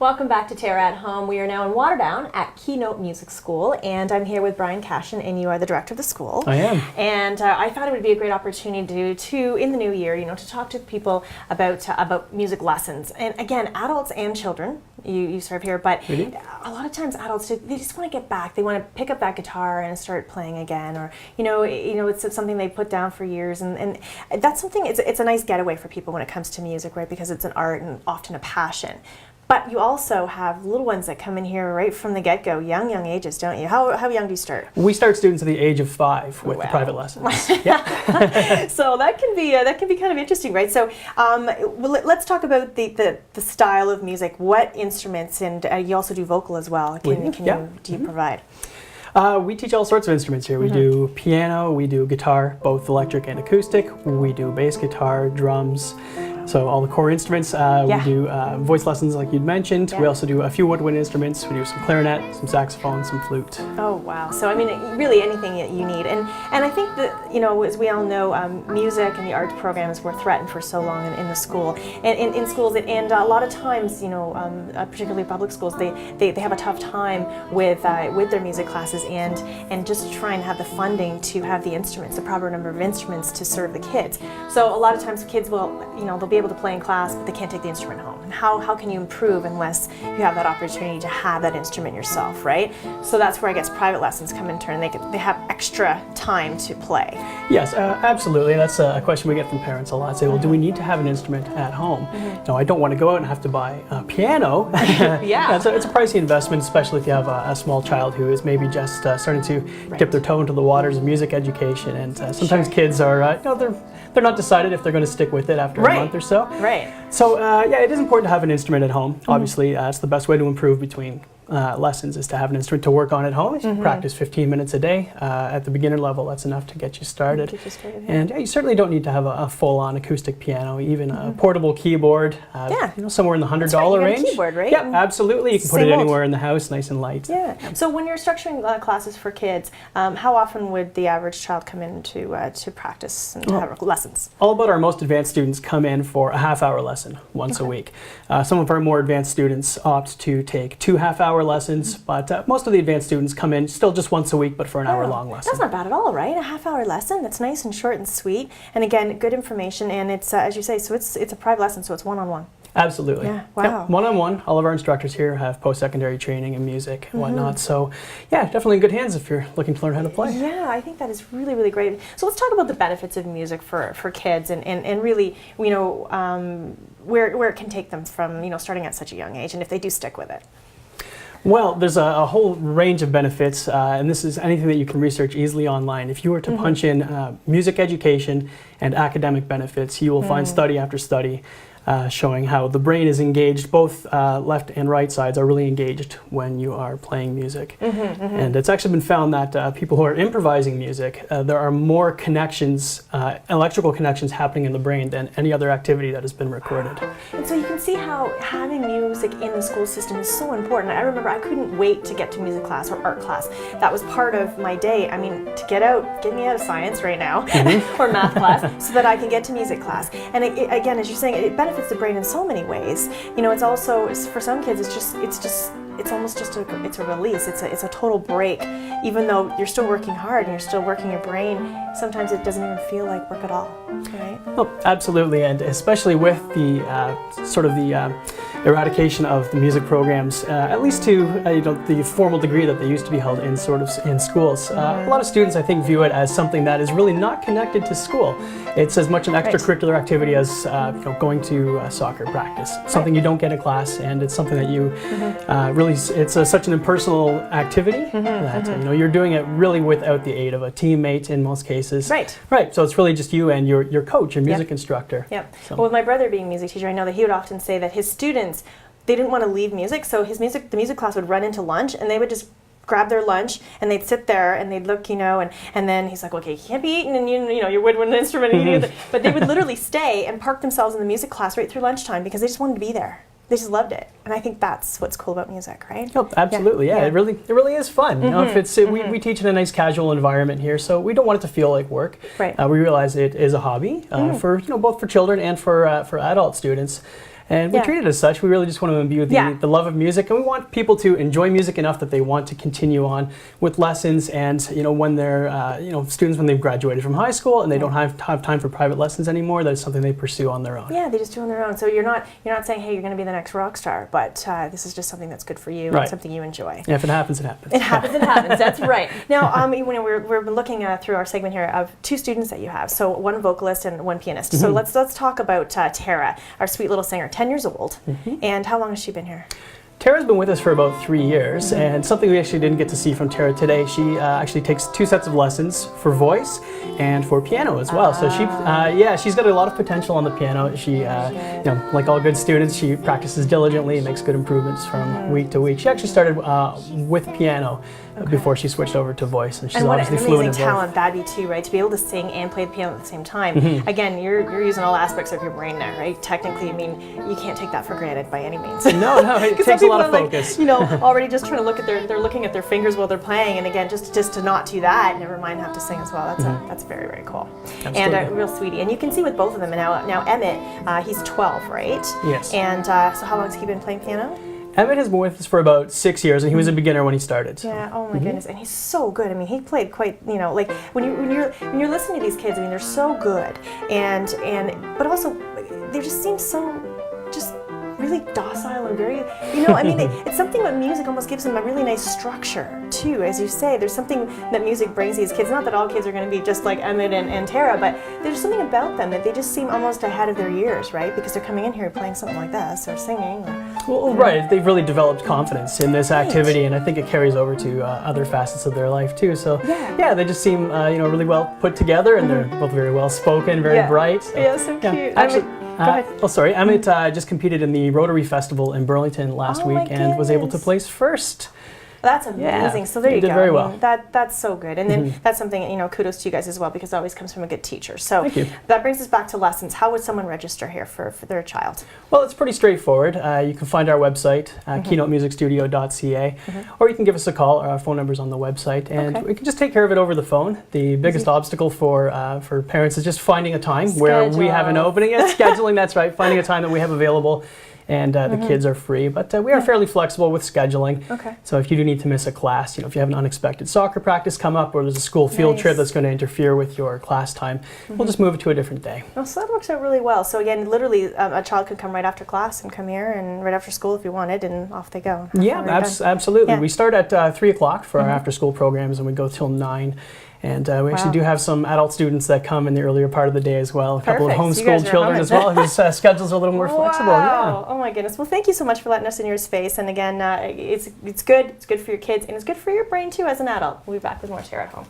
Welcome back to Terra at Home. We are now in Waterdown at Keynote Music School, and I'm here with Brian Cashion, and you are the director of the school. I am. And I thought it would be a great opportunity to in the new year, to talk to people about music lessons. And again, adults and children, you serve here, but a lot of times adults, they just want to get back. They want to pick up that guitar and start playing again, or it's something they put down for years, and that's something. It's a nice getaway for people when it comes to music, right? Because it's an art and often a passion. But you also have little ones that come in here right from the get-go, young ages, don't you? How young do you start? We start students at the age of 5 with the private lessons. Yeah. So that can be kind of interesting, right? So let's talk about the style of music. What instruments, and you also do vocal as well. Do you provide? We teach all sorts of instruments here. We do piano, we do guitar, both electric and acoustic. We do bass guitar, drums. So all the core instruments. We do voice lessons like you'd mentioned. We also do a few woodwind instruments. We do some clarinet, some saxophone, some flute. Oh wow. So I mean, really anything that you need. And I think that, as we all know, music and the arts programs were threatened for so long in the school and in schools. And a lot of times, particularly public schools, they have a tough time with their music classes and just try and have the funding to have the instruments, the proper number of instruments to serve the kids. So a lot of times kids will, they'll be able to play in class, but they can't take the instrument home. And how can you improve unless you have that opportunity to have that instrument yourself, right? So that's where I guess private lessons come in turn. They have extra time to play. Yes, absolutely. That's a question we get from parents a lot. Say, well, do we need to have an instrument at home? No, I don't want to go out and have to buy a piano. Yeah. It's a pricey investment, especially if you have a small child who is maybe just starting to dip their toe into the waters of music education. And sometimes kids are, they're not decided if they're going to stick with it after a month or so. Right. So it is important to have an instrument at home. Obviously, it's the best way to improve between lessons is to have an instrument to work on at home. You practice 15 minutes a day. At the beginner level, that's enough to get you started. And you certainly don't need to have a full-on acoustic piano, even a portable keyboard, somewhere in the $100 range. A keyboard, right? Yeah, absolutely. You can put it anywhere in the house, nice and light. Yeah. So when you're structuring classes for kids, how often would the average child come in to practice and to have lessons? All but our most advanced students come in for a half-hour lesson once a week. Some of our more advanced students opt to take 2 half-hour lessons, but most of the advanced students come in still just once a week, but for an hour-long lesson. That's not bad at all, right? A half-hour lesson. That's nice and short and sweet. And again, good information. And it's as you say, so it's a private lesson, so it's one-on-one. Absolutely. Yeah. Wow. Yep. One-on-one. All of our instructors here have post-secondary training in music and whatnot. So, definitely in good hands if you're looking to learn how to play. Yeah, I think that is really, really great. So let's talk about the benefits of music for kids and really, where it can take them from, starting at such a young age, and if they do stick with it. Well, there's a whole range of benefits, and this is anything that you can research easily online. If you were to punch in music education and academic benefits, you will find study after study showing how the brain is engaged, both left and right sides are really engaged when you are playing music. And it's actually been found that people who are improvising music, there are more connections, electrical connections happening in the brain than any other activity that has been recorded. And so you can see how having music in the school system is so important. I remember I couldn't wait to get to music class or art class. That was part of my day. I mean, to get me out of science right now, or math class, so that I can get to music class. And again, as you're saying, it benefits the brain in so many ways. It's also, for some kids, it's almost just a release. It's a total break. Even though you're still working hard and you're still working your brain, sometimes it doesn't even feel like work at all, right? Oh, absolutely, and especially with the eradication of the music programs, at least to the formal degree that they used to be held in schools. A lot of students, I think, view it as something that is really not connected to school. It's as much an extracurricular activity as going to soccer practice. Something you don't get in class, and it's something that you really. It's such an impersonal activity that you're doing it really without the aid of a teammate in most cases. Right. So it's really just you and your coach, your music instructor. Yep. So. Well, with my brother being a music teacher, I know that he would often say that his students, they didn't want to leave music, so the music class would run into lunch, and they would just grab their lunch and they'd sit there and they'd look, and then he's like, okay, you can't be eating and your woodwind instrument, but they would literally stay and park themselves in the music class right through lunchtime because they just wanted to be there. They just loved it, and I think that's what's cool about music, right? Oh, absolutely, yeah. It really is fun. If it's we teach in a nice casual environment here, so we don't want it to feel like work. Right. We realize it is a hobby for both for children and for adult students. And we treat it as such. We really just want to imbue the love of music, and we want people to enjoy music enough that they want to continue on with lessons. And when they're students, when they've graduated from high school and they don't have time for private lessons anymore, that's something they pursue on their own. Yeah, they just do on their own. So you're not saying, hey, you're going to be the next rock star, but this is just something that's good for you and something you enjoy. Yeah, if it happens, it happens. It happens, it happens. That's right. Now, we're looking through our segment here of 2 students that you have. So one vocalist and one pianist. So let's talk about Terra, our sweet little singer, 10 years old. And how long has she been here? Terra's been with us for about 3 years, and something we actually didn't get to see from Terra today, she actually takes 2 sets of lessons for voice and for piano as well. So she's got a lot of potential on the piano. She, like all good students, she practices diligently and makes good improvements from week to week. She actually started with piano before she switched over to voice, and she's obviously fluent in both. And what an amazing talent that'd be too, right? To be able to sing and play the piano at the same time. Again, you're using all aspects of your brain there, right? Technically, you can't take that for granted by any means. No, it takes a lot of focus. Already just trying to look at they're looking at their fingers while they're playing, and again, just to not do that, never mind have to sing as well. That's very, very cool. Absolutely. And a real sweetie. And you can see with both of them now Emmett, he's 12, right? Yes. And so how long has he been playing piano? Emmett has been with us for about 6 years, and he was a beginner when he started. So. Yeah. Oh my goodness, and he's so good. He played quite. Like when you're listening to these kids, they're so good, but also they just seem so really docile and very, it's something about music almost gives them a really nice structure too, as you say. There's something that music brings these kids. Not that all kids are going to be just like Emmett and Terra, but there's something about them that they just seem almost ahead of their years, right? Because they're coming in here playing something like this or singing. Right. They've really developed confidence in this activity, and I think it carries over to other facets of their life too. So they just seem really well put together, and they're both very well spoken, very bright. So. So cute. Actually, Emmett just competed in the Rotary Festival in Burlington last week and was able to place first. That's amazing. So there you go. Did very well. That's so good. And then that's something, kudos to you guys as well, because it always comes from a good teacher. So thank you. That brings us back to lessons. How would someone register here for their child? Well, it's pretty straightforward. You can find our website, keynotemusicstudio.ca, or you can give us a call. Our phone number's on the website, and we can just take care of it over the phone. The biggest obstacle for parents is just finding a time where we have an opening. Scheduling, that's right. Finding a time that we have available. And the kids are free, but we are fairly flexible with scheduling. Okay. So if you do need to miss a class, if you have an unexpected soccer practice come up, or there's a school field trip that's going to interfere with your class time, we'll just move it to a different day. Well, so that works out really well. So again, literally, a child could come right after class and come here, and right after school if you wanted, and off they go. Yeah, absolutely. Yeah. We start at 3 o'clock for our after-school programs, and we go till 9. And we actually do have some adult students that come in the earlier part of the day as well. A couple of homeschooled children as well, whose schedules are a little more flexible. Yeah. Oh my goodness. Well, thank you so much for letting us in your space. And again, it's good. It's good for your kids, and it's good for your brain too as an adult. We'll be back with more Terra at Home.